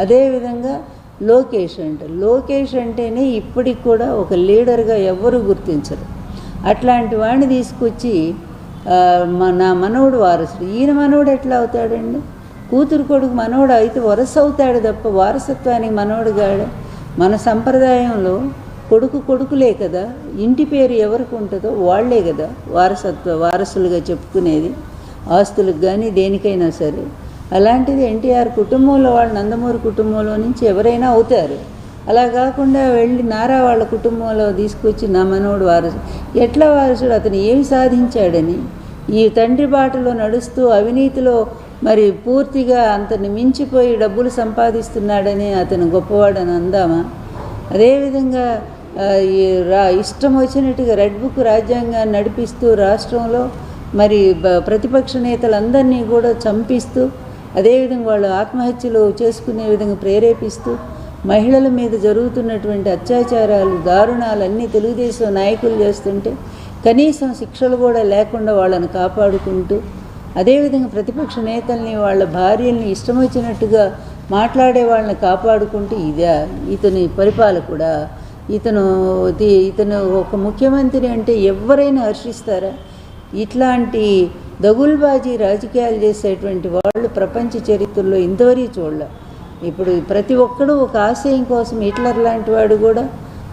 అదేవిధంగా లోకేష్ అంటేనే ఇప్పటికి కూడా ఒక లీడర్గా ఎవ్వరూ గుర్తించరు. అట్లాంటి వాడిని తీసుకొచ్చి నా మనవడు వారసుడు, ఈయన మనవడు ఎట్లా అవుతాడండి? కూతురు కొడుకు మనవడు అయితే వరస అవుతాడు తప్ప వారసత్వానికి మనవడు గాడు. మన సంప్రదాయంలో కొడుకులే కదా, ఇంటి పేరు ఎవరికి ఉంటుందో వాళ్లే కదా వారసులుగా చెప్పుకునేది, ఆస్తులకు కానీ దేనికైనా సరే. అలాంటిది ఎన్టీఆర్ కుటుంబంలో వాళ్ళు నందమూరి కుటుంబంలో నుంచి ఎవరైనా అవుతారు. అలా కాకుండా వెళ్ళి నారా వాళ్ళ కుటుంబంలో తీసుకొచ్చి నా మనవడు వారసుడు, ఎట్లా వారసుడు? అతను ఏమి సాధించాడని ఈ తండ్రి బాటలో నడుస్తూ అవినీతిలో మరి పూర్తిగా అంతని మించిపోయి డబ్బులు సంపాదిస్తున్నాడని అతను గొప్పవాడని అందామా? అదేవిధంగా ఇష్టం వచ్చినట్టుగా రెడ్ బుక్ రాజ్యాంగాన్ని నడిపిస్తూ రాష్ట్రంలో మరి ప్రతిపక్ష నేతలందరినీ కూడా చంపిస్తూ, అదేవిధంగా వాళ్ళు ఆత్మహత్యలు చేసుకునే విధంగా ప్రేరేపిస్తూ, మహిళల మీద జరుగుతున్నటువంటి అత్యాచారాలు దారుణాలు అన్నీ తెలుగుదేశం నాయకులు చేస్తుంటే కనీసం శిక్షలు కూడా లేకుండా వాళ్ళని కాపాడుకుంటూ, అదేవిధంగా ప్రతిపక్ష నేతల్ని వాళ్ళ భార్యల్ని ఇష్టం వచ్చినట్టుగా మాట్లాడే వాళ్ళని కాపాడుకుంటూ ఇతని పరిపాలకుడా? ఇతను ఒక ముఖ్యమంత్రి అంటే ఎవరైనా హర్షిస్తారా? ఇట్లాంటి దగుల్బాజీ రాజకీయాలు చేసేటువంటి వాళ్ళు ప్రపంచ చరిత్రలో ఇంతవరకు చూడలే. ఇప్పుడు ప్రతి ఒక్కడూ ఒక ఆశయం కోసం, హిట్లర్ లాంటి వాడు కూడా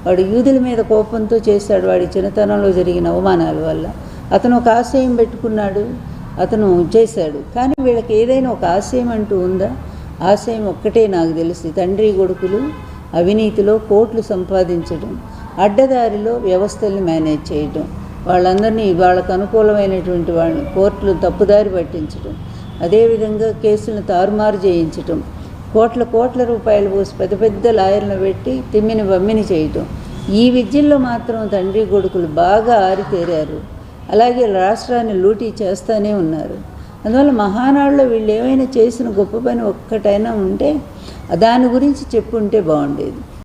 వాడు యూదుల మీద కోపంతో చేశాడు, వాడి చిన్నతనంలో జరిగిన అవమానాల వల్ల. అతను ఒక ఆశయం పెట్టుకున్నాడు, అతను చేశాడు. కానీ వీళ్ళకి ఏదైనా ఒక ఆశయం అంటూ ఉందా? ఆశయం ఒక్కటే నాకు తెలిసి, తండ్రి కొడుకులు అవినీతిలో కోట్లు సంపాదించడం, అడ్డదారిలో వ్యవస్థల్ని మేనేజ్ చేయటం, వాళ్ళందరినీ వాళ్ళకు అనుకూలమైనటువంటి వాళ్ళని కోర్టులు తప్పుదారి పట్టించడం, అదేవిధంగా కేసులను తారుమారు చేయించటం, కోట్ల రూపాయలు పోసి పెద్ద లాయర్లను పెట్టి తిమ్మిని బమ్మిని చేయటం. ఈ విద్యల్లో మాత్రం తండ్రి కొడుకులు బాగా ఆరితేరారు. అలాగే రాష్ట్రాన్ని లూటీ చేస్తూనే ఉన్నారు. అందువల్ల మహానాడులో వీళ్ళు ఏమైనా చేసిన గొప్ప పని ఒక్కటైనా ఉంటే దాని గురించి చెప్పుంటే బాగుండేది.